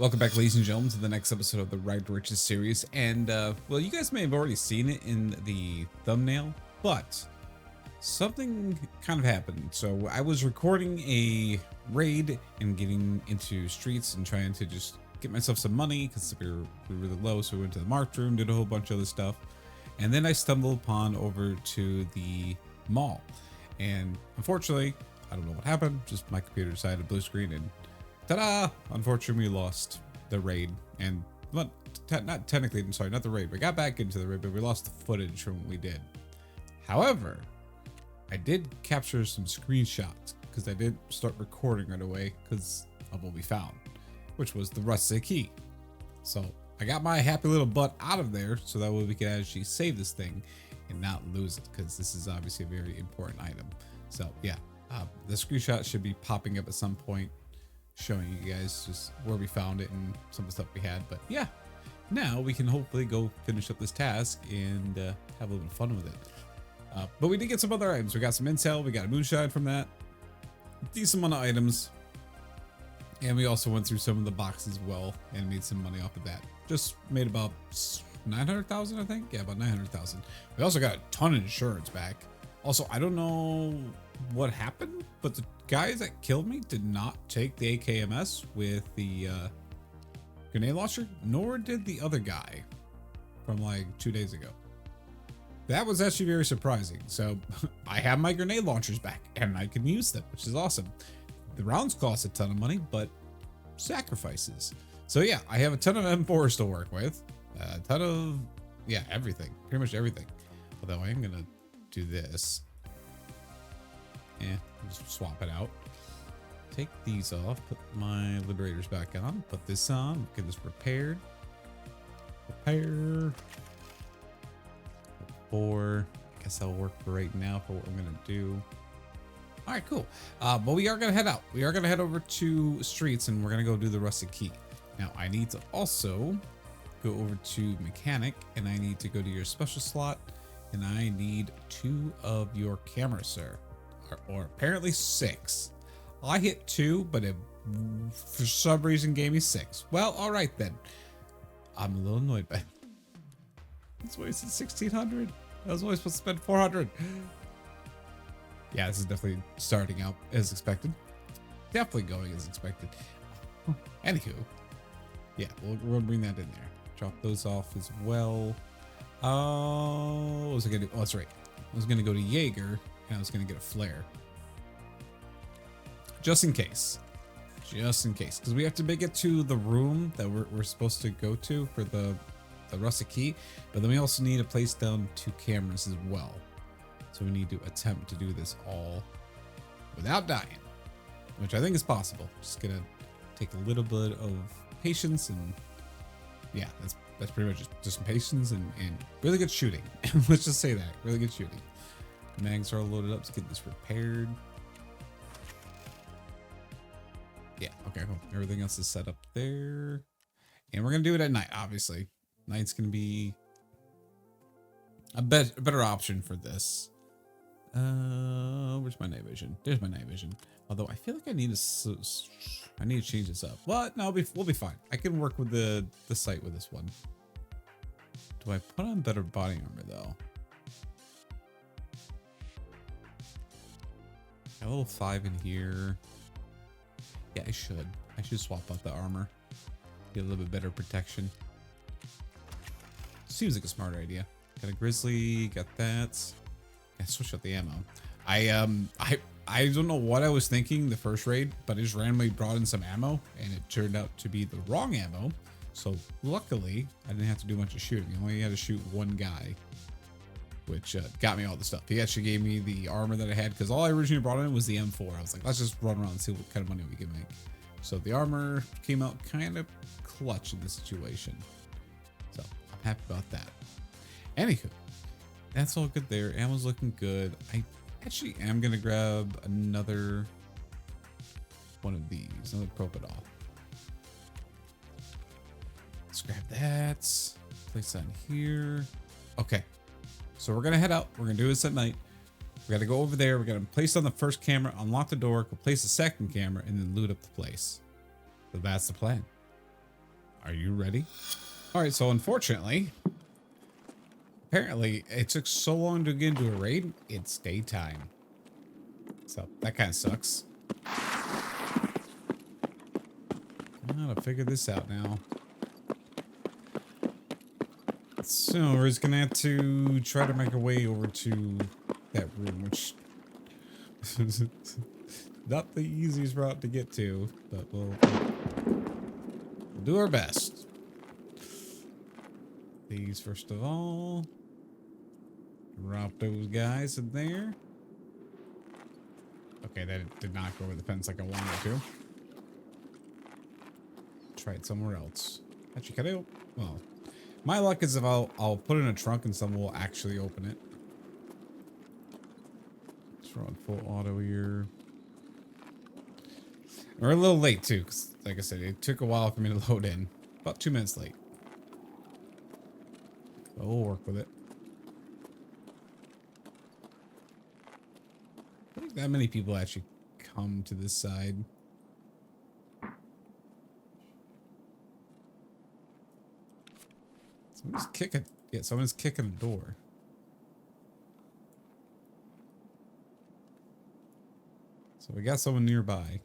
Welcome back, ladies and gentlemen, to the next episode of the Ride to Riches series. And, well, you guys may have already seen it in the thumbnail, but something kind of happened. So I was recording a raid and getting into streets and trying to just get myself some money because we were really low. So we went to the Morph room, did a whole bunch of other stuff. And then I stumbled upon over to the mall. And unfortunately, I don't know what happened. Just my computer decided to blue screen and ta-da! Unfortunately, we lost the raid, and not technically, I'm sorry, not the raid. We got back into the raid, but we lost the footage from what we did. However, I did capture some screenshots because I did start recording right away because of what we found, which was the rusted key. So I got my happy little butt out of there so that way we could actually save this thing and not lose it, because this is obviously a very important item. So yeah, the screenshot should be popping up at some point, showing you guys just where we found it and some of the stuff we had. But yeah, now we can hopefully go finish up this task and have a little bit of fun with it. But we did get some other items. We got some intel, we got a moonshine from that, decent amount of items, and we also went through some of the boxes as well and made some money off of that. Just made about 900,000, I think. Yeah, about 900,000. We also got a ton of insurance back. Also, I don't know what happened, but the guys that killed me did not take the AKMS with the grenade launcher, nor did the other guy from like 2 days ago. That was actually very surprising. So I have my grenade launchers back and I can use them, which is awesome. The rounds cost a ton of money, but sacrifices. So yeah, I have a ton of M4s to work with, a ton of, yeah, everything, pretty much everything. Although I am gonna do this. Yeah, just swap it out. Take these off, put my liberators back on, put this on, get this repaired. Repair. Or I guess that'll work for right now for what I'm gonna do. All right, cool. But we are gonna head out. We are gonna head over to streets and we're gonna go do the rusted key. Now I need to also go over to mechanic and I need to go to your special slot and I need 2 of your cameras, sir. Or apparently 6. I hit 2, but it for some reason gave me 6. Well, all right then. I'm a little annoyed by it. That's wasted 1,600. I was only supposed to spend 400. Yeah, this is definitely starting out as expected. Definitely going as expected. Anywho, yeah, we're gonna bring that in there. Drop those off as well. What was I gonna do? Oh, that's right. I was gonna go to Jaeger and I was gonna get a flare. Just in case. Just in case. Because we have to make it to the room that we're supposed to go to for the rusted key. But then we also need to place down 2 cameras as well. So we need to attempt to do this all without dying, which I think is possible. Just gonna take a little bit of patience and yeah, that's pretty much just some patience and really good shooting. Let's just say that, really good shooting. Mags are all loaded up. Let's get this repaired. Yeah, okay, cool. Everything else is set up there. And we're gonna do it at night, obviously. Night's gonna be a better option for this. Where's my night vision? There's my night vision. Although I feel like I need to change this up. Well, no, we'll be fine. I can work with the sight with this one. Do I put on better body armor though? Got a little 5 in here. Yeah, I should swap out the armor. Get a little bit better protection. Seems like a smart idea. Got a grizzly, got that. I switched out the ammo. I don't know what I was thinking the first raid, but I just randomly brought in some ammo and it turned out to be the wrong ammo. So luckily I didn't have to do much of shooting. I only had to shoot 1 guy, which got me all the stuff. He actually gave me the armor that I had because all I originally brought in was the M4. I was like, let's just run around and see what kind of money we can make. So the armor came out kind of clutch in this situation. So I'm happy about that. Anywho, that's all good there. Ammo's looking good. I actually am going to grab another one of these, another Propadol. Let's grab that. Place that in here. Okay. So we're going to head out. We're going to do this at night. We got to go over there. We're going to place on the first camera, unlock the door, go place the second camera, and then loot up the place. So that's the plan. Are you ready? All right, so unfortunately, apparently it took so long to get into a raid, it's daytime. So that kind of sucks. I gotta figure this out now. So we're just gonna have to try to make our way over to that room, which is not the easiest route to get to, but we'll do our best. These first of all. Drop those guys in there. Okay, that did not go over the fence like I wanted it to. Try it somewhere else. Actually, can I? Well, my luck is if I'll put it in a trunk and someone will actually open it. Let's run full auto here. We're a little late too, because like I said, it took a while for me to load in. About 2 minutes late. But we'll work with it. I don't think that many people actually come to this side. Someone's kicking. Yeah, someone's kicking a door. So we got someone nearby.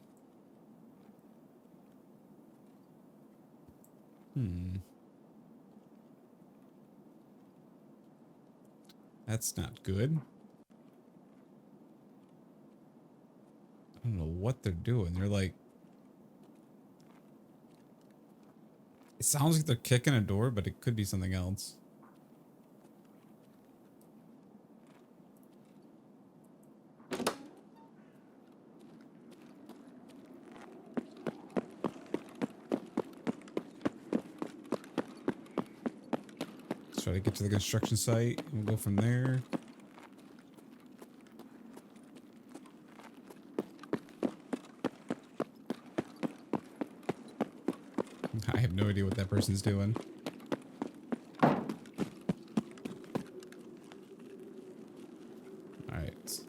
That's not good. I don't know what they're doing. They're like... It sounds like they're kicking a door, but it could be something else. Let's try to get to the construction site and we'll go from there. I have no idea what that person's doing. Alright.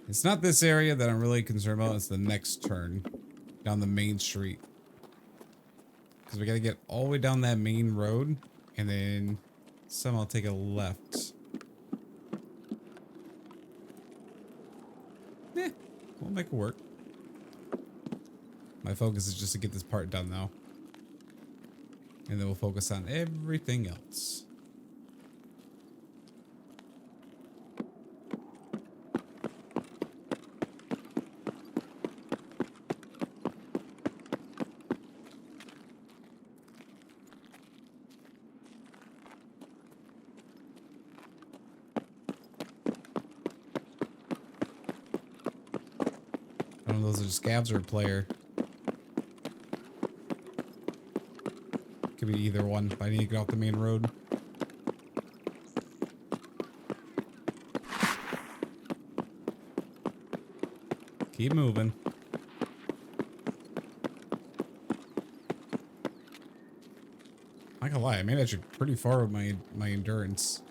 It's not this area that I'm really concerned about. It's the next turn down the main street. Because we got to get all the way down that main road and then somehow take a left. Eh, we'll make it work. My focus is just to get this part done now. And then we'll focus on everything else. I don't know if those are scavs or a player. Could be either one, but I need to get off the main road. Keep moving. Not gonna lie, I made actually pretty far with my endurance.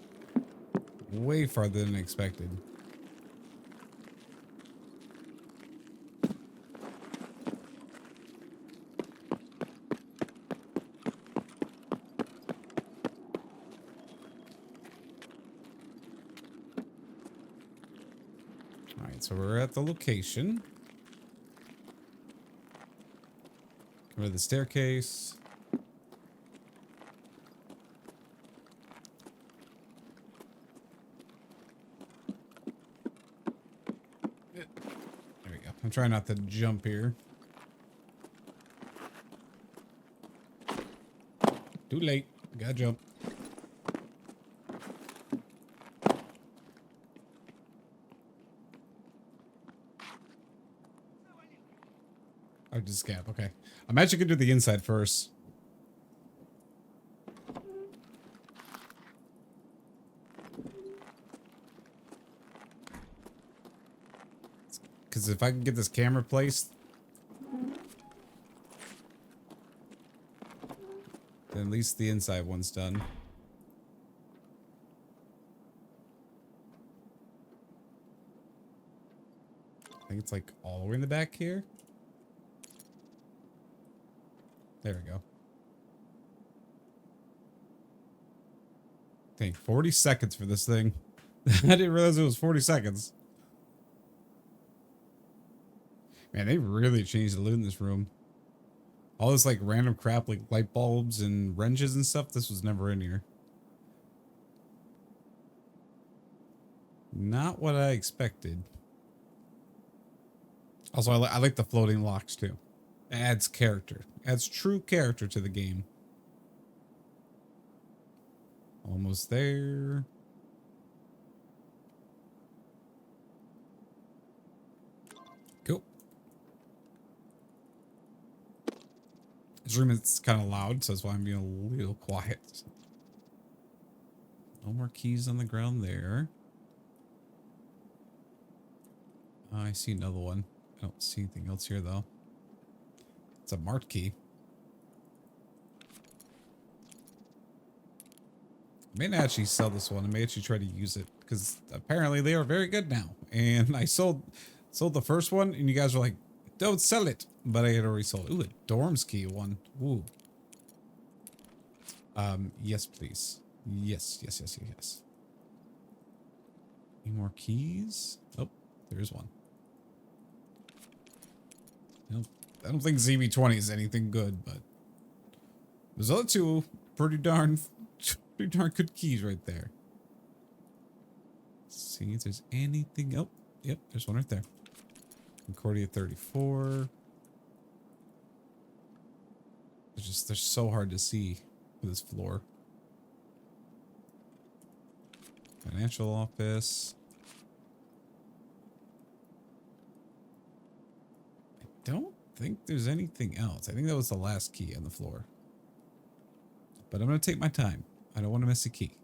Way farther than expected. So we're at the location. Go to the staircase. There we go. I'm trying not to jump here. Too late. Gotta jump. Oh, just scab. Okay. I'm actually gonna do the inside first. Because if I can get this camera placed, then at least the inside one's done. I think it's like all the way in the back here. There we go. Dang, 40 seconds for this thing. I didn't realize it was 40 seconds. Man, they really changed the loot in this room. All this like random crap like light bulbs and wrenches and stuff, this was never in here. Not what I expected. Also, I like the floating locks too. It adds character. Adds true character to the game. Almost there. Cool. This room is kind of loud, so that's why I'm being a little quiet. No more keys on the ground there. I see another one. I don't see anything else here, though. It's a marked key. I may not actually sell this one. I may actually try to use it, because apparently they are very good now. And I sold the first one, and you guys were like, don't sell it. But I had already sold it. Ooh, a dorms key one. Ooh. Yes, please. Yes. Any more keys? Oh, there's one. Nope. I don't think ZB20 is anything good, but those other two pretty darn good keys right there. Let's see if there's anything. Oh, yep, there's one right there. Concordia 34. They're so hard to see with this floor. Financial office. I don't think there's anything else. I think that was the last key on the floor. But I'm going to take my time. I don't want to miss a key.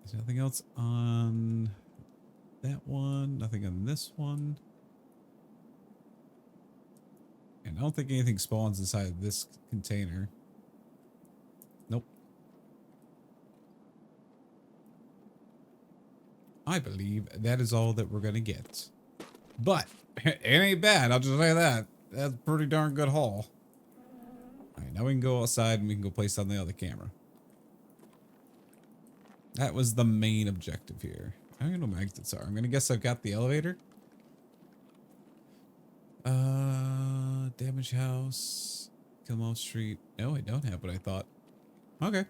There's nothing else on that one. Nothing on this one. And I don't think anything spawns inside of this container. Nope. I believe that is all that we're going to get. But it ain't bad. I'll just say that. That's a pretty darn good haul. All right, now we can go outside and we can go place on the other camera. That was the main objective here. I don't know what my exits are. I'm going to guess I've got the elevator. Damage house. Kilmo Street. No, I don't have what I thought. Okay.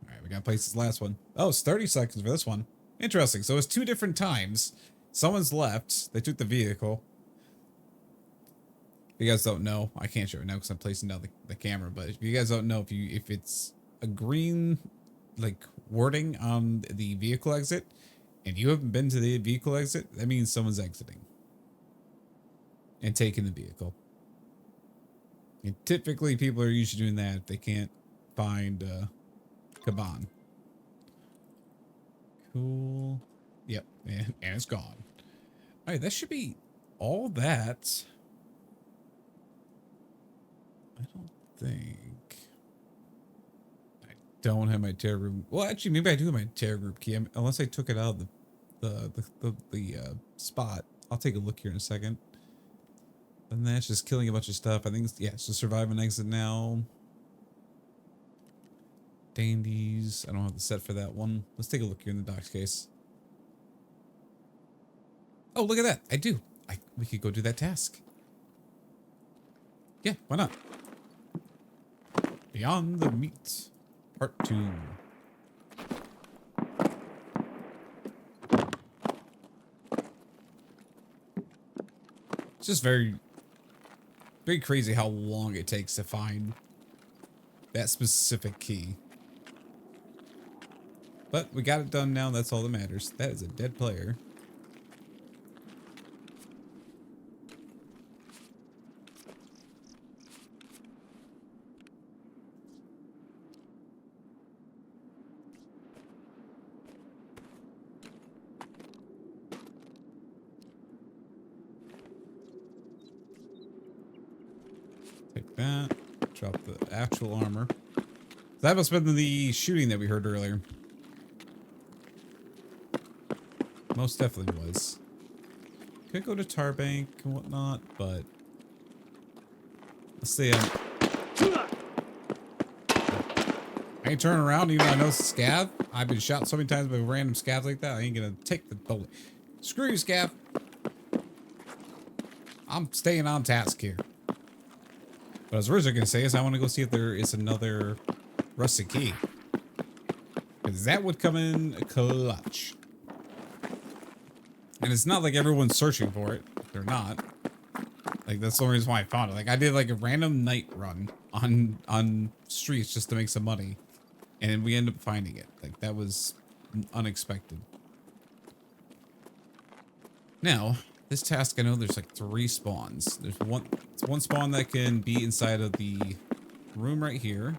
Alright, we gotta place this last one. Oh, it's 30 seconds for this one. Interesting. So it's 2 different times. Someone's left. They took the vehicle. If you guys don't know, I can't show it now because I'm placing down the camera, but if you guys don't know, if it's a green like wording on the vehicle exit and you haven't been to the vehicle exit, that means someone's exiting and taking the vehicle. And typically people are usually doing that if they can't find Kaban. Cool. Yep, and it's gone. All right, that should be all that. I don't think I don't have my terror group. Well, actually, maybe I do have my terror group key, unless I took it out of the spot. I'll take a look here in a second. And that's just killing a bunch of stuff. I think it's, yeah, so survive and exit now. Dandies. I don't have the set for that one. Let's take a look here in the docs case. Oh, look at that. I do. We could go do that task. Yeah, why not? Beyond the Meat, Part 2. It's just very crazy how long it takes to find that specific key. But we got it done now. That's all that matters. That is a dead player. Take that. Drop the actual armor. That must have been the shooting that we heard earlier. Most definitely was. Could go to Tarbank and whatnot, but let's see. I ain't turning around even though I know it's a scav. I've been shot so many times by random scavs like that. I ain't gonna take the bullet. Screw you, scav. I'm staying on task here. What I was originally gonna say is I want to go see if there is another rusted key, because that would come in clutch. And it's not like everyone's searching for it. They're not. Like, that's the only reason why I found it. Like, I did like a random night run on streets just to make some money, and we ended up finding it. Like, that was unexpected. Now, this task, I know there's like 3 spawns. There's one spawn that can be inside of the room right here.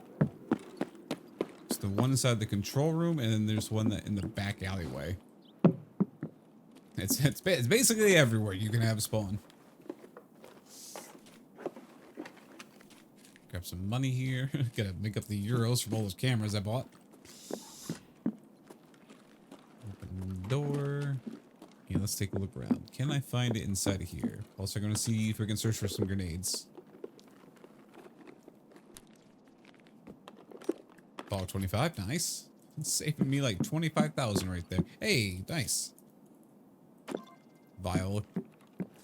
There's the one inside the control room, and then there's one that in the back alleyway. It's basically everywhere you can have a spawn. Grab some money here. Gotta make up the euros from all those cameras I bought. Open the door. Yeah, let's take a look around. Can I find it inside of here? Also, going to see if we can search for some grenades. Ball 25, nice. It's saving me like 25,000 right there. Hey, nice. Vial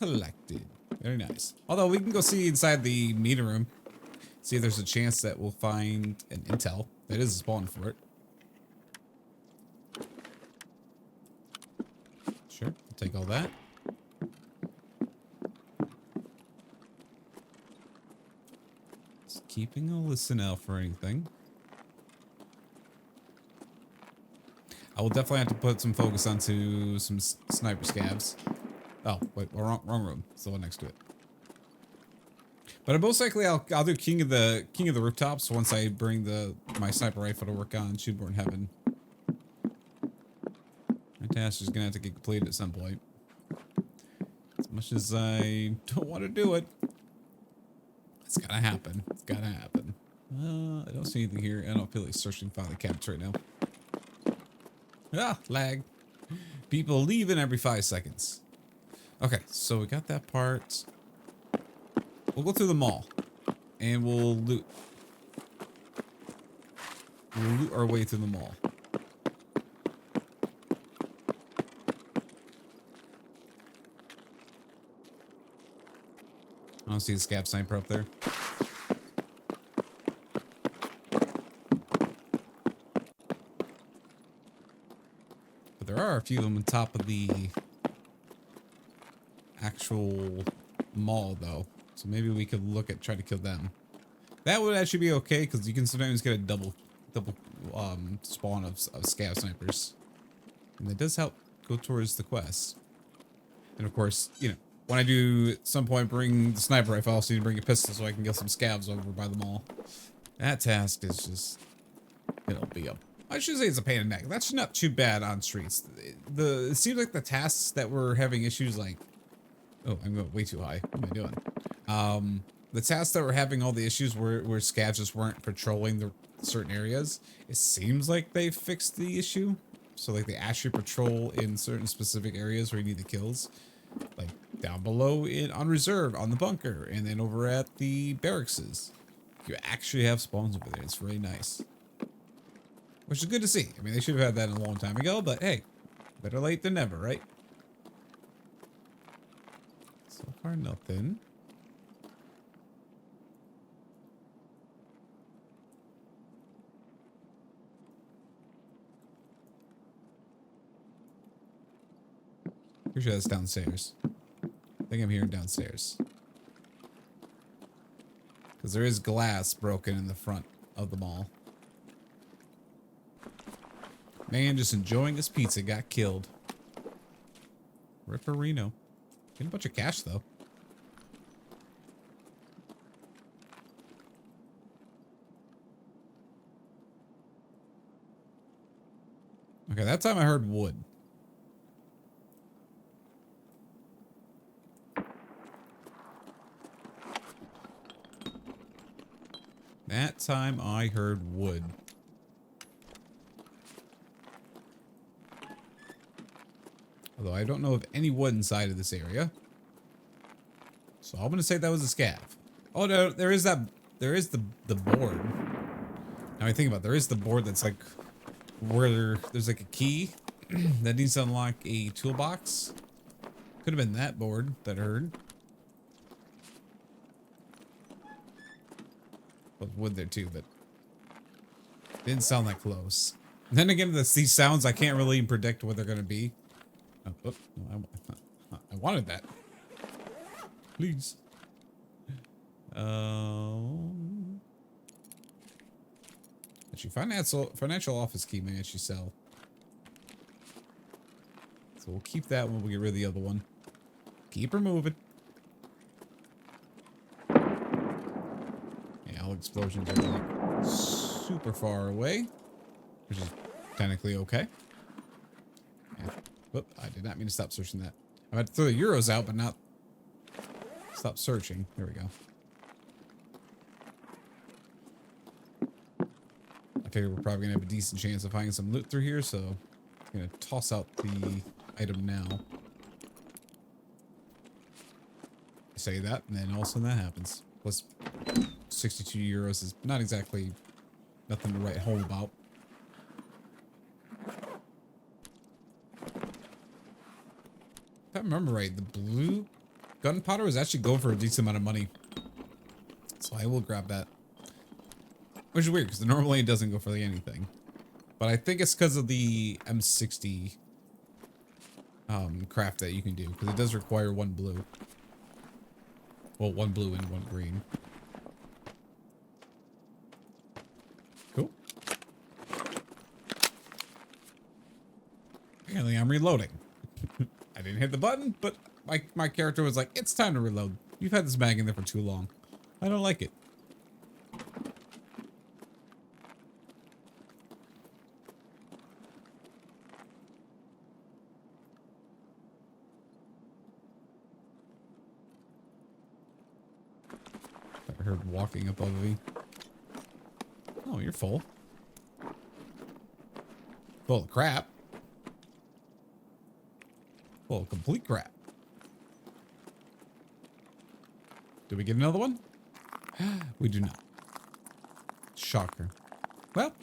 collected. Very nice. Although we can go see inside the meeting room. See if there's a chance that we'll find an intel. That is a spawn for it. Sure, I'll take all that. Just keeping a listen out for anything. I will definitely have to put some focus onto some sniper scavs. Oh, wait, wrong room. It's the one next to it. But most likely I'll do King of the Rooftops once I bring my sniper rifle to work on Shootborn Heaven. My task is gonna have to get completed at some point. As much as I don't want to do it, it's gotta happen. It's gotta happen. I don't see anything here. I don't feel like searching file cabinets right now. Ah, lag. People leaving every 5 seconds. Okay, so we got that part. We'll go through the mall, and we'll loot. We'll loot our way through the mall. I don't see the scav sniper up there. But there are a few of them on top of the actual mall, though. So maybe we could look at trying to kill them. That would actually be okay, because you can sometimes get a double spawn of scav snipers. And that does help go towards the quest. And of course, you know, when I do at some point bring the sniper rifle, I also need to bring a pistol so I can get some scavs over by the mall. That task is just, it'll be I should say it's a pain in the neck. That's not too bad on streets. It seems like the tasks that were having issues like, oh, I'm going way too high. What am I doing? The tasks that were having all the issues where scavs just weren't patrolling the certain areas, it seems like they fixed the issue. So like they actually patrol in certain specific areas where you need the kills. Like down below on reserve on the bunker, and then over at the barracks. You actually have spawns over there. It's really nice. Which is good to see. I mean, they should have had that a long time ago, but hey, better late than never, right? So far, nothing. Pretty sure that's downstairs. I think I'm hearing downstairs. Because there is glass broken in the front of the mall. Man just enjoying his pizza got killed. Ripperino. Getting a bunch of cash, though. Okay, that time I heard wood. That time I heard wood. Although I don't know of any wood inside of this area. So I'm gonna say that was a scav. Oh no, there is the board. Now I think about it, there is the board that's like where there's like a key that needs to unlock a toolbox. Could have been that board that I heard. Well, wood there too, but didn't sound that close. And then again, these sounds I can't really predict what they're gonna be. Oh, I wanted that. Please. Actually, financial office key may actually sell. So we'll keep that one. We'll get rid of the other one. Keep her moving. Yeah, all explosions are like super far away, which is technically okay. Yeah. Whoop, I did not mean to stop searching that. I had to throw the euros out, but not stop searching. There we go. I figure we're probably gonna have a decent chance of finding some loot through here, so I'm gonna toss out the item now. I say that, and then all of a sudden that happens. Plus 62 euros is not exactly nothing to write home about. If I remember right, the blue gunpowder was actually going for a decent amount of money. So I will grab that. Which is weird, because normally it doesn't go for anything. But I think it's because of the M60 craft that you can do. Because it does require one blue. Well, one blue and one green. Cool. Apparently I'm reloading. I didn't hit the button, but my character was like, it's time to reload. You've had this mag in there for too long. I don't like it. I heard walking above me. Oh, you're full. Full of crap. Full of complete crap. Do we get another one? We do not. Shocker. Well,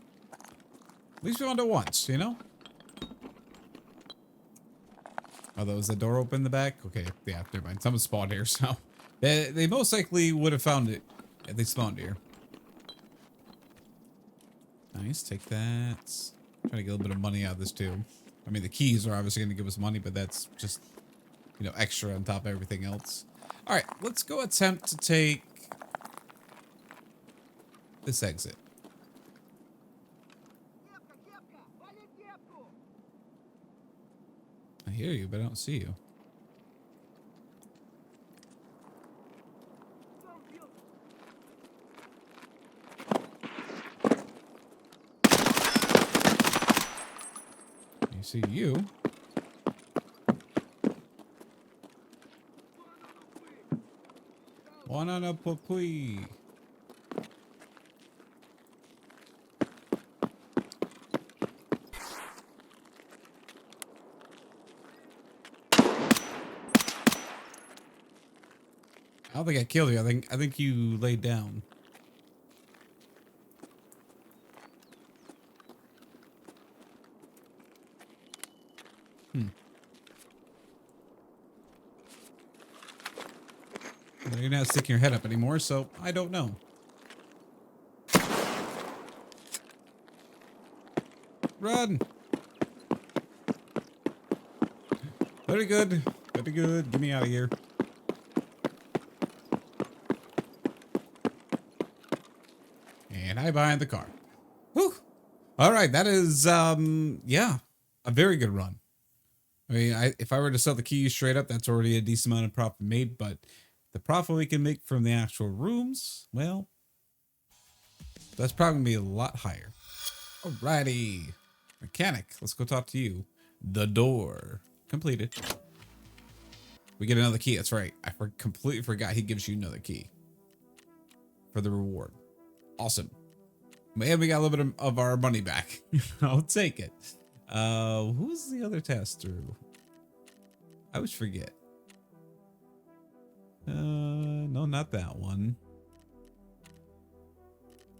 at least we found it once, you know? Although, is the door open in the back? Okay, yeah, never mind. Someone spawned here, so they most likely would have found it if they spawned here. Nice, take that. Trying to get a little bit of money out of this too. I mean, the keys are obviously going to give us money, but that's just, you know, extra on top of everything else. All right, let's go attempt to take this exit. I hear you, but I don't see you. I see you. Banana pupui. I don't think I killed you. I think you laid down. You're not sticking your head up anymore, so I don't know. Run! Very good. Very good. Get me out of here. And I behind the car. Whew. All right, that is, yeah, a very good run. I mean, if I were to sell the keys straight up, that's already a decent amount of profit made, but the profit we can make from the actual rooms, well, that's probably gonna be a lot higher. Alrighty. Mechanic, let's go talk to you. The door. Completed. We get another key, that's right. I completely forgot he gives you another key. For the reward. Awesome. And we got a little bit of our money back. I'll take it. Who's the other tester? I always forget. No, not that one.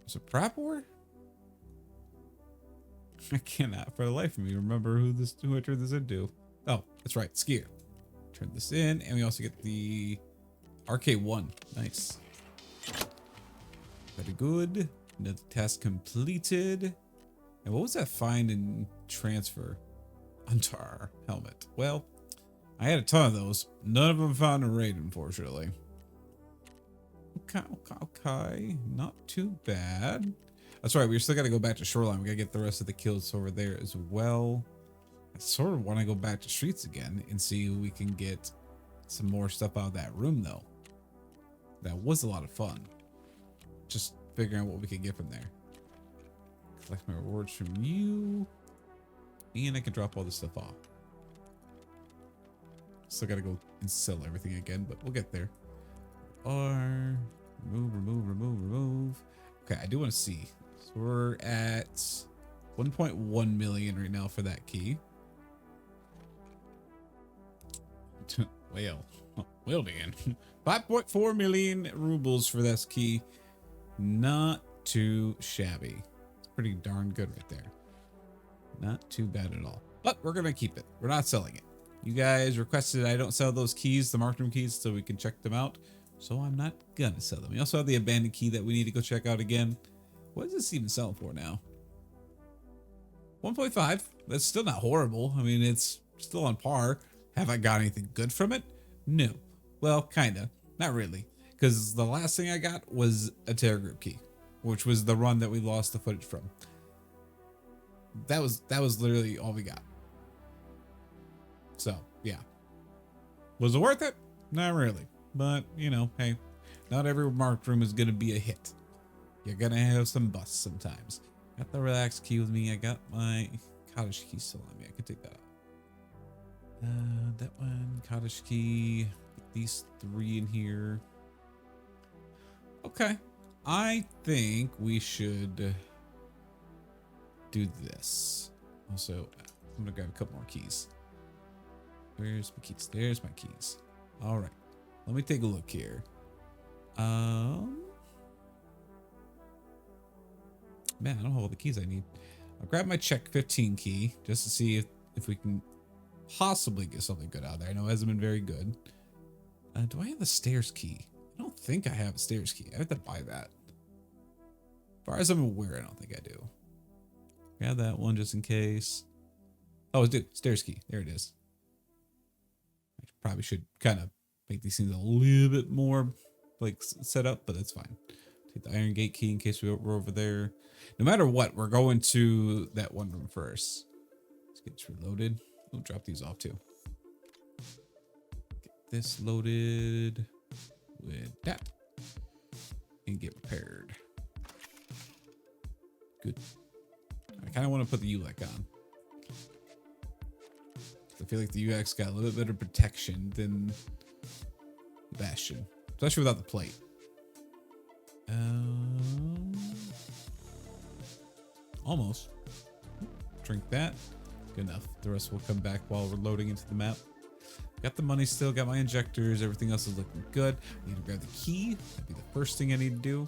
Is it Prapor? I cannot for the life of me remember who I turned this into. Oh, that's right, Skier. Turn this in, and we also get the RK1. Nice. Very good. Another task completed. And what was that find and transfer onto our helmet? Well, I had a ton of those. None of them found in raid, unfortunately. Okay. Not too bad. That's right. We still got to go back to Shoreline. We got to get the rest of the kills over there as well. I sort of want to go back to Streets again and see if we can get some more stuff out of that room, though. That was a lot of fun. Just figuring out what we can get from there. Collect my rewards from you. And I can drop all this stuff off. Still got to go and sell everything again, but we'll get there. Remove. Okay, I do want to see. So we're at 1.1 million right now for that key. Well, Dan. 5.4 million rubles for this key. Not too shabby. It's pretty darn good right there. Not too bad at all. But we're going to keep it. We're not selling it. You guys requested I don't sell those keys, the marked room keys, so we can check them out. So I'm not going to sell them. We also have the abandoned key that we need to go check out again. What is this even selling for now? 1.5. That's still not horrible. I mean, it's still on par. Have I got anything good from it? No. Well, kind of. Not really. Because the last thing I got was a Terror Group key, which was the run that we lost the footage from. That was literally all we got. So, yeah. Was it worth it? Not really. But, you know, hey, not every marked room is going to be a hit. You're going to have some busts sometimes. Got the relax key with me. I got my cottage key still on me. I can take that out. That one, cottage key. Get these 3 in here. Okay. I think we should do this. Also, I'm going to grab a couple more keys. Where's my keys? There's my keys. All right. Let me take a look here. Man, I don't have all the keys I need. I'll grab my check 15 key just to see if we can possibly get something good out there. I know it hasn't been very good. Do I have the stairs key? I don't think I have a stairs key. I have to buy that. As far as I'm aware, I don't think I do. Grab that one just in case. Oh, dude, stairs key. There it is. I probably should kind of make these things a little bit more like set up, but that's fine. Take the iron gate key in case we're over there. No matter what, we're going to that one room first. Let's get this reloaded. We'll drop these off too. Get this loaded with that and get repaired. Good. I kind of want to put the ULEC on. I feel like the UX got a little bit better protection than the Bastion, especially without the plate. Almost. Drink that. Good enough. The rest will come back while we're loading into the map. Got the money still, got my injectors, everything else is looking good. I need to grab the key. That'd be the first thing I need to do.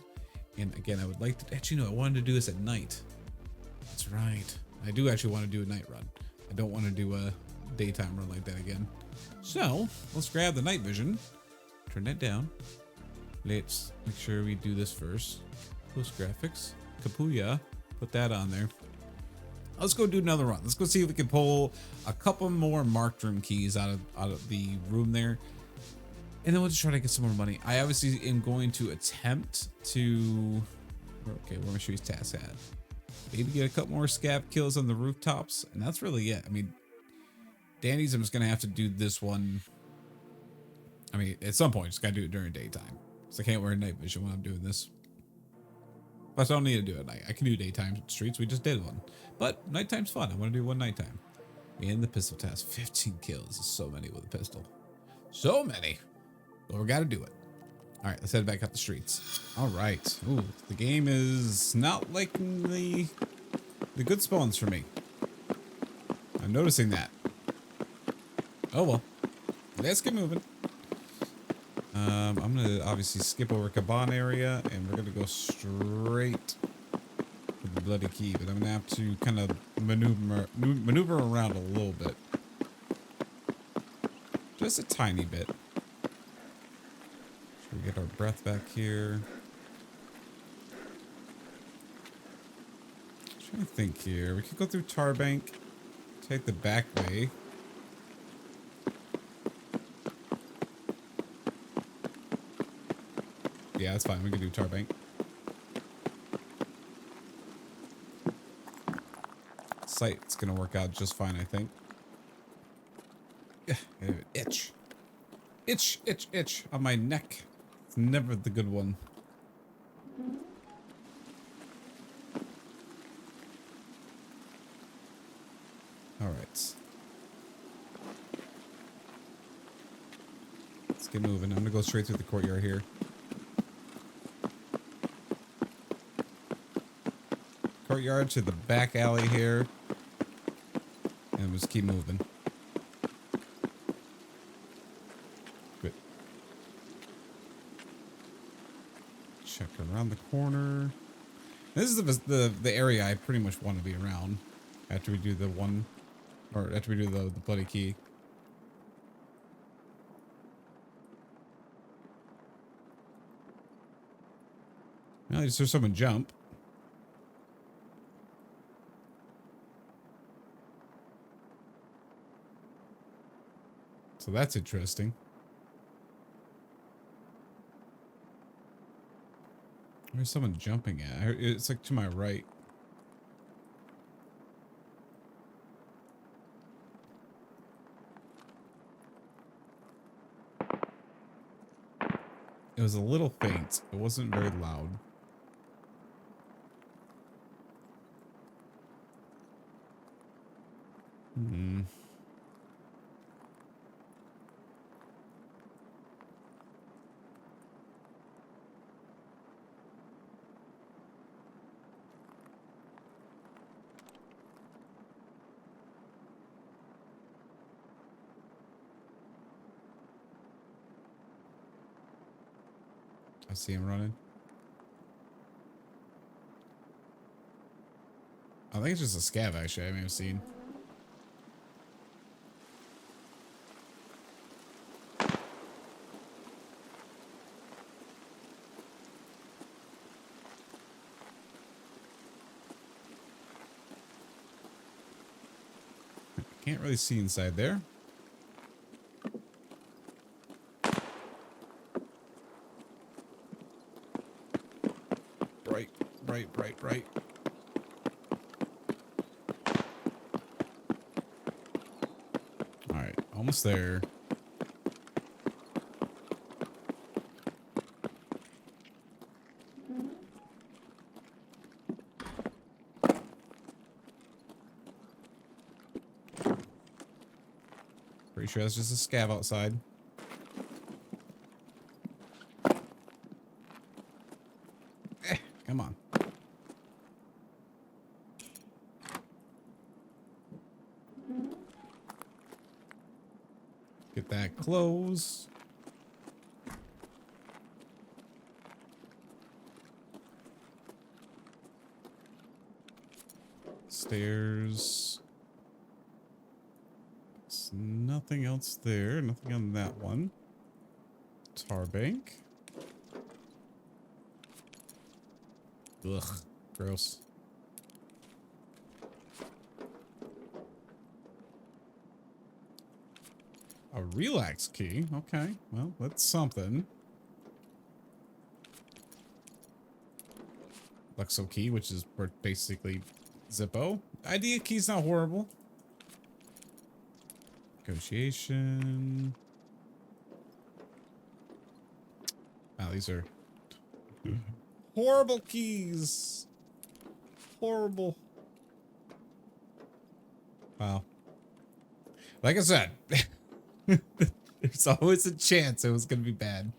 And again, I would like to, actually no, I wanted to do this at night. That's right. I do actually want to do a night run. I don't want to do a daytime run like that again. So let's grab the night vision. Turn that down. Let's make sure we do this first. Post graphics. Kapuya. Put that on there. Let's go do another run. Let's go see if we can pull a couple more marked room keys out of the room there. And then we'll just try to get some more money. I obviously am going to attempt to... Okay, we're going to show you task at. Maybe get a couple more scab kills on the rooftops. And that's really it. I mean, Danny's, I'm just going to have to do this one. I mean, at some point, just got to do it during daytime. So I can't wear night vision when I'm doing this. Plus, I don't need to do it at night. I can do daytime streets. We just did one. But nighttime's fun. I want to do one nighttime. And the pistol task. 15 kills is so many with a pistol. So many. But we got to do it. All right, let's head back up the streets. All right. Ooh, the game is not liking the good spawns for me. I'm noticing that. Oh, well. let's get moving. I'm gonna obviously skip over Caban area, and we're gonna go straight to the bloody key. But I'm gonna have to kind of maneuver around a little bit, just a tiny bit. Should we get our breath back here? Trying to think here. We could go through Tarbank, take the back way. Yeah, that's fine. We can do Tarbank. Sight's gonna work out just fine, I think. Yeah, itch. Itch, itch, itch on my neck. It's never the good one. Alright. Let's get moving. I'm gonna go straight through the courtyard here. Courtyard to the back alley here. And just keep moving. Good. Check around the corner. This is the area I pretty much want to be around after we do the one, or after we do the bloody key. Well, I just heard someone jump. So that's interesting. Where's someone jumping at? It's like to my right. It was a little faint. It wasn't very loud. Hmm. I see him running. I think it's just a scav, actually. I may have seen. Can't really see inside there. Right. All right, almost there. Pretty sure that's just a scav outside. Come on. Get that close. Stairs. There's nothing else there. Nothing on that one. Tarbank. Ugh, gross. A relax key. Okay, well, that's something. Luxo key, which is basically Zippo. Idea key's not horrible. Negotiation. Wow, these are horrible keys. Horrible. Wow. Like I said, there's always a chance it was going to be bad.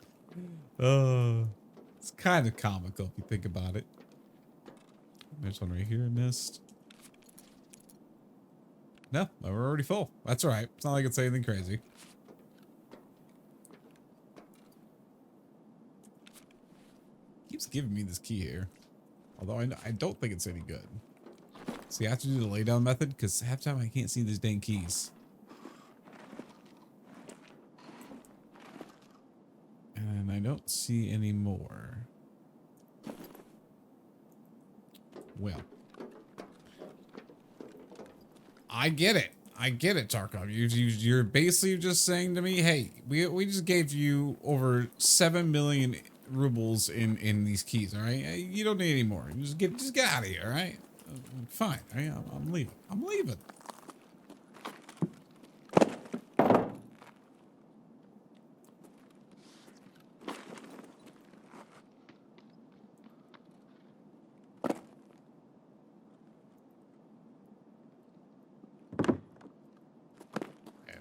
It's kind of comical if you think about it. There's one right here I missed. No, we're already full. That's all right. It's not like it's anything crazy. keeps giving me this key here. Although I don't think it's any good. So you have to do the lay down method because half the time I can't see these dang keys. And I don't see any more. Well. I get it. I get it, Tarkov. You're basically just saying to me, hey, we just gave you over 7 million rubles in these keys, all right? You don't need any more. Just get out of here, all right? Fine. I'm leaving. I'm leaving. Okay,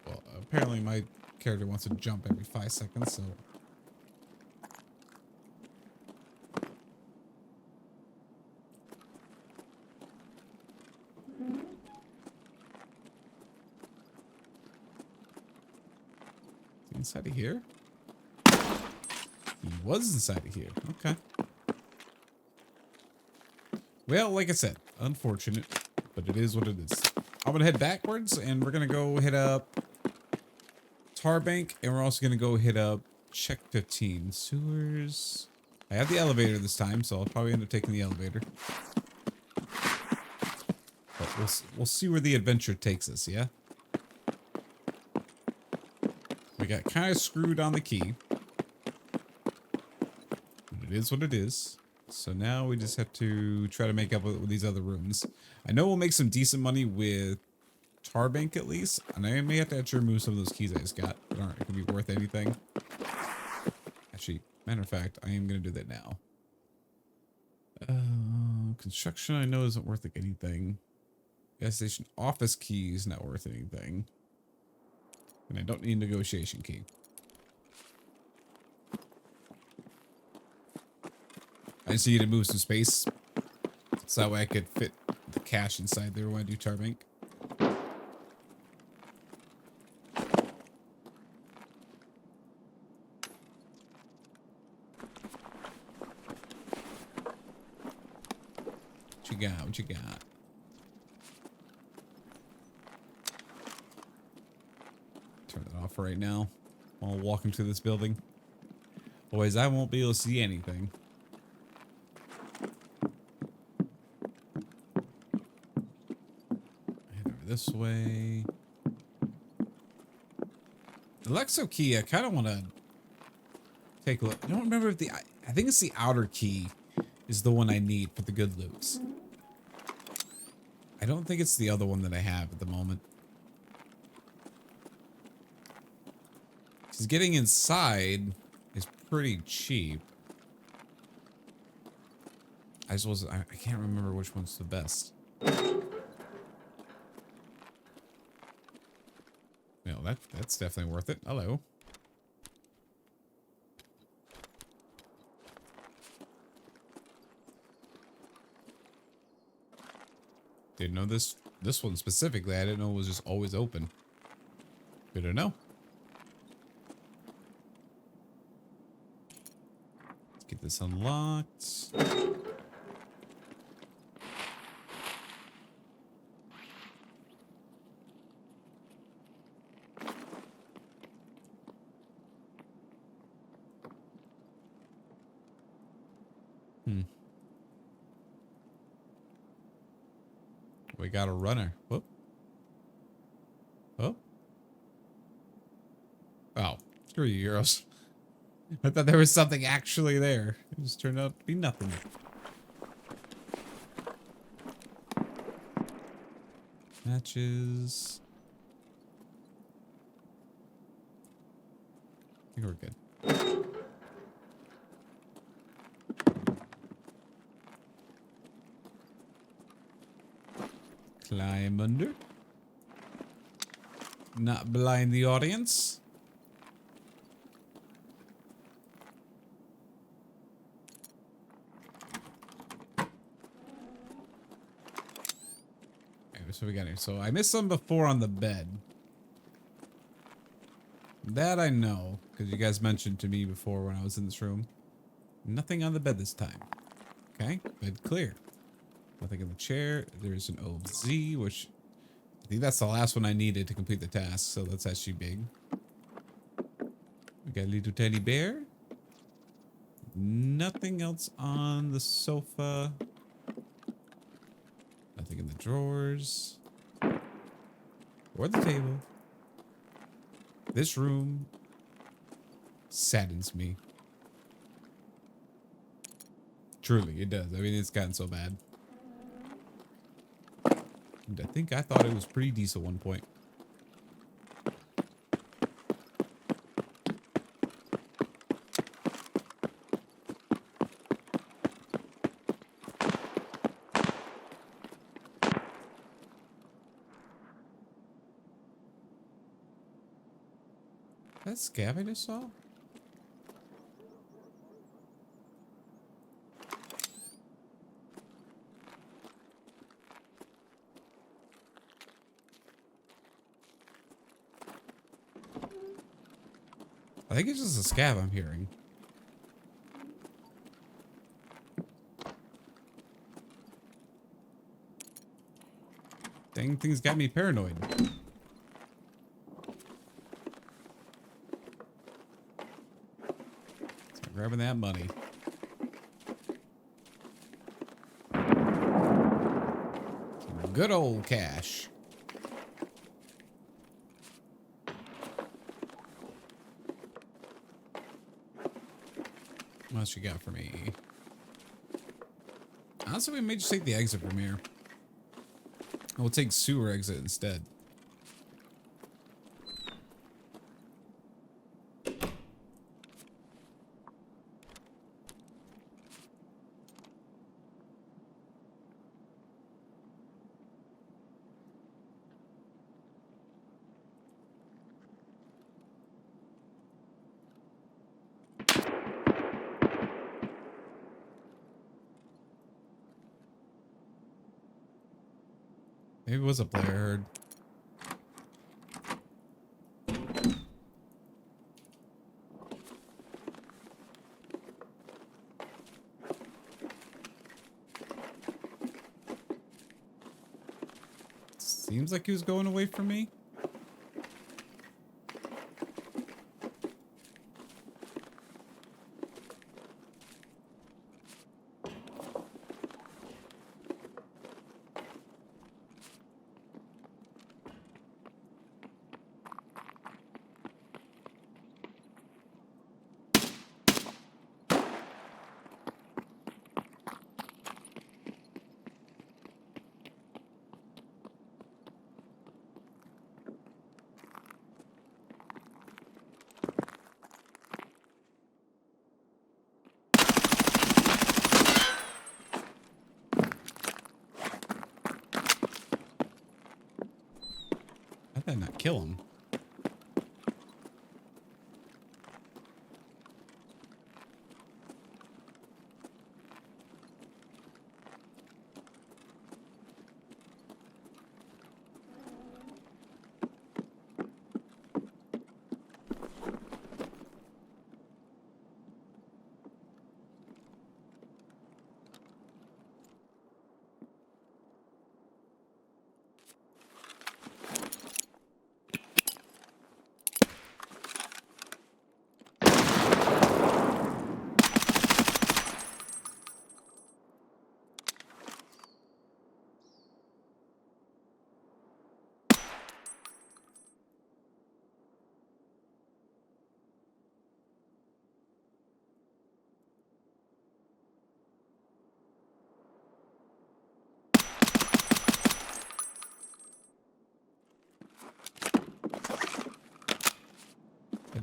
well, apparently my character wants to jump every 5 seconds, so... Inside of here? He was inside of here. Okay. Well, like I said, unfortunate, but it is what it is. I'm gonna head backwards, and we're gonna go hit up Tarbank, and we're also gonna go hit up Check 15 sewers. I have the elevator this time, so I'll probably end up taking the elevator. But we'll see where the adventure takes us. Yeah. We got kind of screwed on the key. But it is what it is. So now we just have to try to make up with these other rooms. I know we'll make some decent money with Tarbank at least. And I may have to actually remove some of those keys I just got that aren't going to be worth anything. Actually, matter of fact, I am going to do that now. Construction I know isn't worth anything. Gas station office key is not worth anything. And I don't need a negotiation key. I just need to move some space. So that way I could fit the cash inside there when I do Tarbank. What you got? What you got? Turn that off right now while walking through this building. Otherwise, I won't be able to see anything. Head over this way. The Lexo key, I kind of want to take a look. I don't remember if I think it's the outer key is the one I need for the good loops. I don't think it's the other one that I have at the moment. Because getting inside is pretty cheap. I can't remember which one's the best. No, that's definitely worth it. Hello. Didn't know this one specifically. I didn't know it was just always open. Good to know. Let's get this unlocked. We got a runner. Whoop. Oh. Oh. Screw you, Euros. I thought there was something actually there. It just turned out to be nothing. Matches. I think we're good. Climb under. Not blind the audience. Okay, so we got here. So I missed some before on the bed. That I know, because you guys mentioned to me before when I was in this room. Nothing on the bed this time. Okay, bed clear. Nothing in the chair. There's an OZ, which I think that's the last one I needed to complete the task, so that's actually big. We got a little teddy bear. Nothing else on the sofa. Nothing in the drawers. Or the table. This room saddens me. Truly, it does. I mean, it's gotten so bad. And I thought it was pretty decent at one point. That scav I just saw? I think it's just a scav I'm hearing. Dang things got me paranoid. So grabbing that money. Some good old cash. What else you got for me? Honestly, we may just take the exit from here. We'll take sewer exit instead. Maybe it was a player I heard. Seems like he was going away from me. How did I not kill him?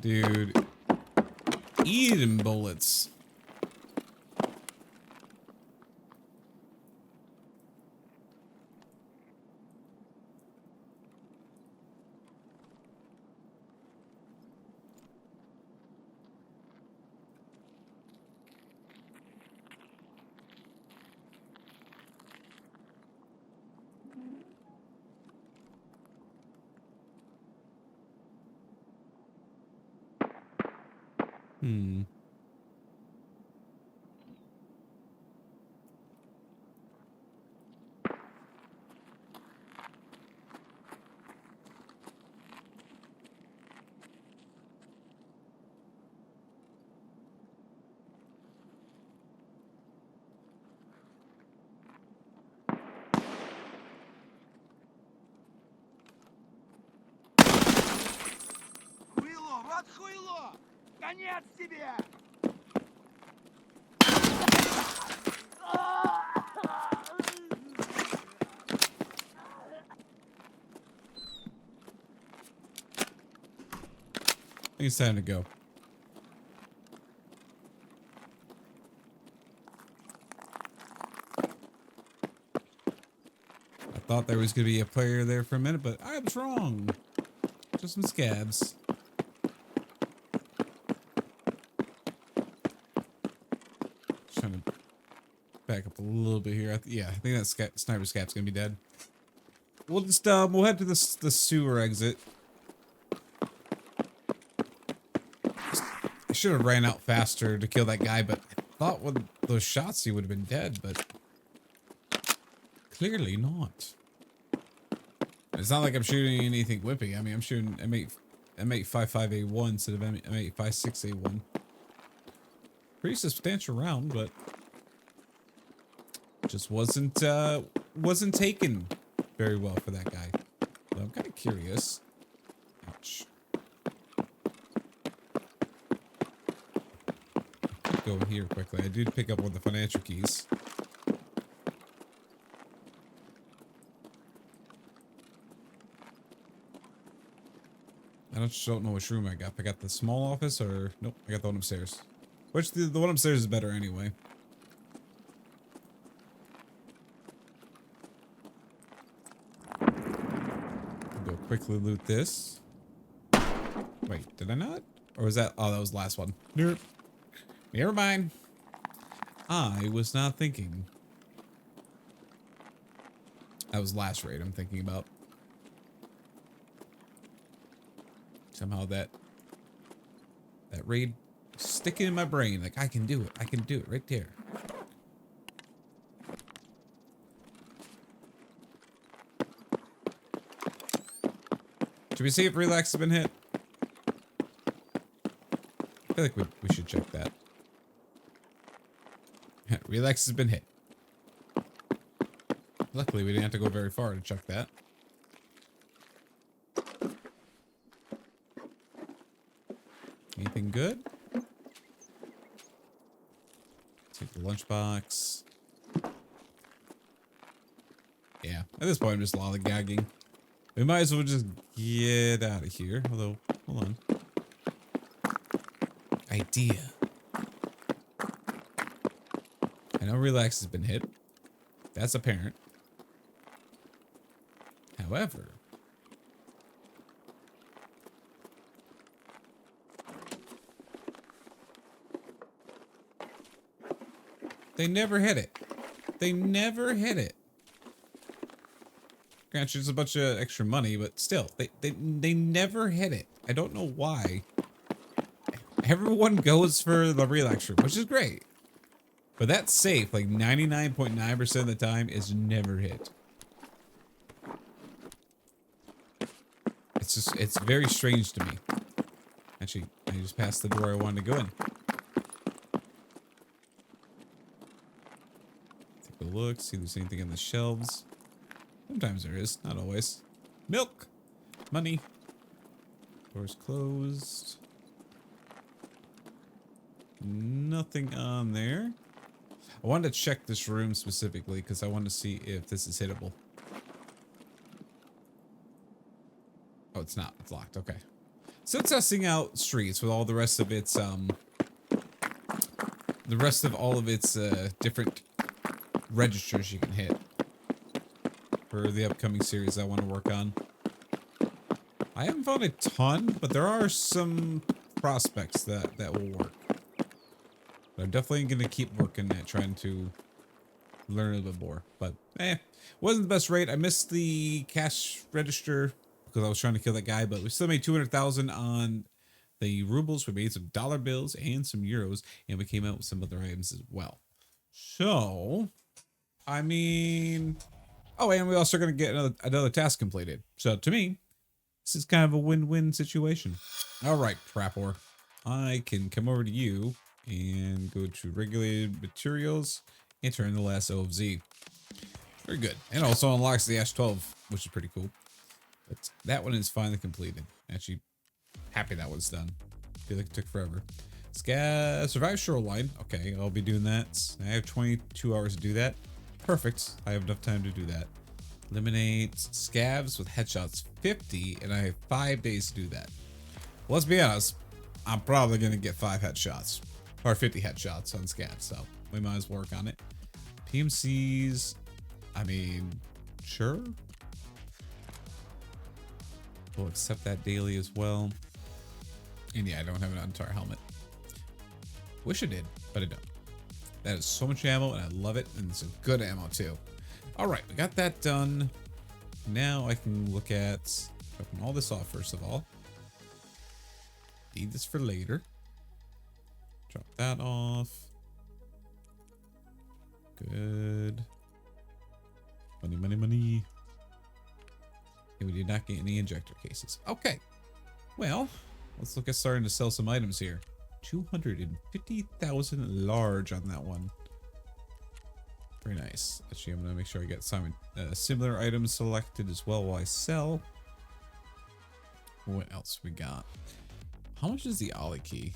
Dude, eating bullets. Hmm. It's time to go. I thought there was going to be a player there for a minute, but I was wrong. Just some scabs. Just trying to back up a little bit here. Yeah, I think that sniper scab's going to be dead. We'll just, we'll head to the sewer exit. I should have ran out faster to kill that guy, but I thought with those shots he would have been dead, but clearly not. It's not like I'm shooting anything whippy. I mean, I'm shooting M855A1 instead of M856A1. Pretty substantial round, but just wasn't taken very well for that guy. But I'm kind of curious. Ouch. Go in here quickly. I did pick up one of the financial keys. I just don't know which room I got. I got the small office or nope, I got the one upstairs. Which the one upstairs is better anyway. I'll go quickly loot this. Wait, did I not? Or was that? Oh, that was the last one. Nope. Never mind. I was not thinking. That was last raid I'm thinking about. Somehow that raid sticking in my brain. Like, I can do it. I can do it right there. Should we see if Relax has been hit? I feel like we should check that. Relax has been hit. Luckily, we didn't have to go very far to check that. Anything good? Take the lunchbox. Yeah, at this point I'm just lollygagging. We might as well just get out of here. Although, hold on. Idea. I know Relax has been hit. That's apparent. However, they never hit it. They never hit it. Granted, it's a bunch of extra money, but still, they never hit it. I don't know why. Everyone goes for the Relax room, which is great. But that safe, like 99.9% of the time, is never hit. It's just, it's very strange to me. Actually, I just passed the door I wanted to go in. Take a look, see if there's anything on the shelves. Sometimes there is, not always. Milk! Money. Door's closed. Nothing on there. I wanted to check this room specifically because I wanted to see if this is hittable. Oh, it's not. It's locked. Okay. So testing out streets with all the rest of its different registers you can hit for the upcoming series I want to work on. I haven't found a ton, but there are some prospects that will work. But I'm definitely going to keep working at trying to learn a little bit more. But, wasn't the best rate. I missed the cash register because I was trying to kill that guy. But we still made 200,000 on the rubles. We made some dollar bills and some euros. And we came out with some other items as well. So, I mean... Oh, and we also are going to get another task completed. So, to me, this is kind of a win-win situation. All right, Trapor. I can come over to you and go to regulated materials and turn the lasso of Z. Very good. And also unlocks the S12, which is pretty cool. But that one is finally completed. Actually, happy that one's done. feel like it took forever. Survive shoreline. Okay, I'll be doing that. I have 22 hours to do that. Perfect. I have enough time to do that. Eliminate scavs with headshots 50, and I have 5 days to do that. Well, let's be honest. I'm probably gonna get 5 headshots or 50 headshots on scavs, so we might as well work on it. PMCs. I mean, sure. We'll accept that daily as well. And yeah, I don't have an entire helmet. Wish I did, but I don't. That is so much ammo, and I love it, and it's a good ammo too. All right, we got that done. Now I can look at dropping all this off first of all. Need this for later. Drop that off. Good. Money, money, money. And we did not get any injector cases. Okay. Well, let's look at starting to sell some items here. 250,000 large on that one. Very nice. Actually, I'm gonna make sure I get some similar items selected as well while I sell. What else we got? How much is the Ollie key?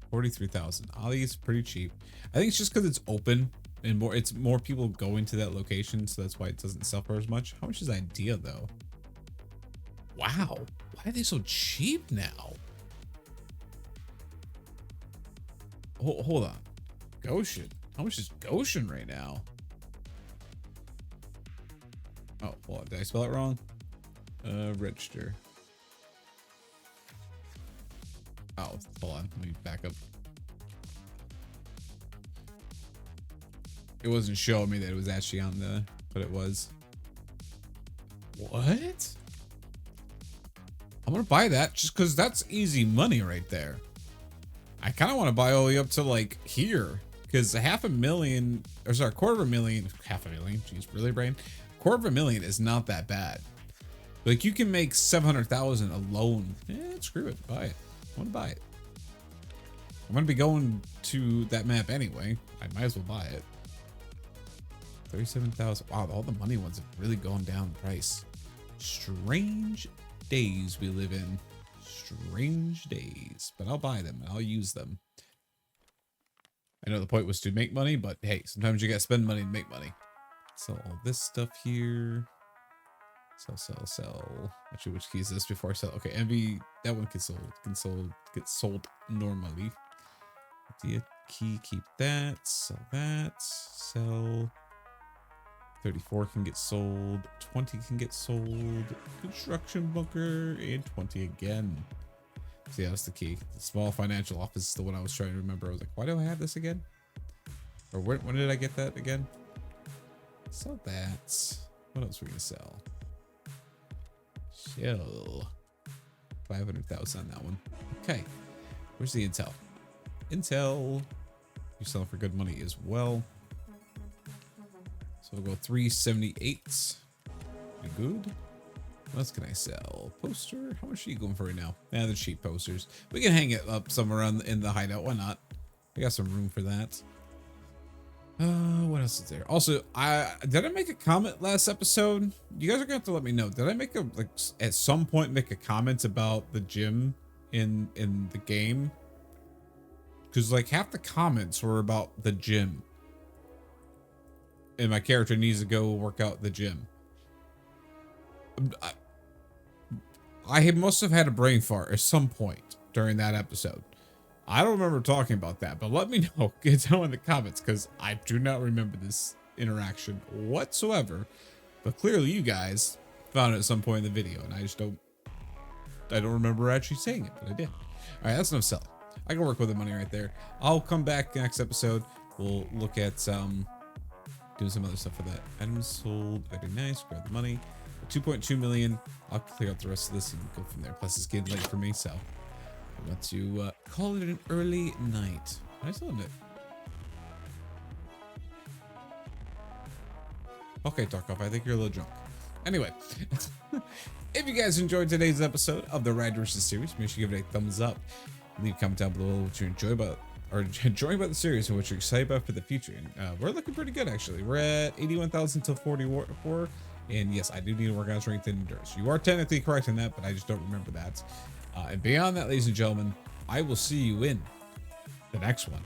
43,000. Ollie is pretty cheap. I think it's just because it's open and it's more people going to that location, so that's why it doesn't sell for as much. How much is Idea though? Wow, why are they so cheap now? Hold on. Goshen. How much is Goshen right now? Oh, hold on. Did I spell it wrong? Register. Oh, hold on. Let me back up. It wasn't showing me that it was actually on the, but it was. What? I'm gonna buy that just because that's easy money right there. I kind of want to buy all the way up to like here because $500,000, or sorry, $250,000, $500,000. Jeez, really, brain? $250,000 is not that bad. Like you can make 700,000 alone. Screw it, buy it. I want to buy it. I'm gonna be going to that map anyway. I might as well buy it. 37,000. Wow, all the money ones have really gone down in price. Strange days we live in. Strange days, but I'll buy them and I'll use them. I know the point was to make money, but hey, sometimes you gotta spend money to make money. Sell all this stuff here. Sell. Actually, which key is this before I sell? Okay, Envy, that one gets sold normally. The key, keep that. Sell that. Sell. 34 can get sold. 20 can get sold. Construction bunker and 20 again. See, that's the key. The small financial office is the one I was trying to remember. I was like, why do I have this again? Or when did I get that again? Sell that. What else are we gonna sell? Chill. 500,000 on that one. Okay. Where's the intel? Intel. You're selling for good money as well. So we'll go 378. Pretty good. What else can I sell? Poster. How much are you going for right now? Yeah, the cheap posters. We can hang it up somewhere in the hideout. Why not? We got some room for that. What else is there? Also, did I make a comment last episode? You guys are gonna have to let me know. Did I make at some point make a comment about the gym in the game? Because like half the comments were about the gym, and my character needs to go work out at the gym. I must have had a brain fart at some point during that episode. I don't remember talking about that, but let me know. Get down in the comments because I do not remember this interaction whatsoever. But clearly you guys found it at some point in the video, and I don't remember actually saying it, but I did. All right, that's enough selling. I can work with the money right there. I'll come back next episode. We'll look at doing some other stuff for that. Items sold, very nice. Grab the money. 2.2 million. I'll clear out the rest of this and go from there. Plus it's getting late for me, so I want to call it an early night. Nice on it. Okay, Tarkov, I think you're a little drunk. Anyway, if you guys enjoyed today's episode of the Ride Versus series, make sure you give it a thumbs up. Leave a comment down below what you enjoy about the series and what you're excited about for the future. And we're looking pretty good, actually. We're at 81,000 till 44. And yes, I do need to work on strength and endurance. You are technically correct in that, but I just don't remember that. And beyond that, ladies and gentlemen, I will see you in the next one.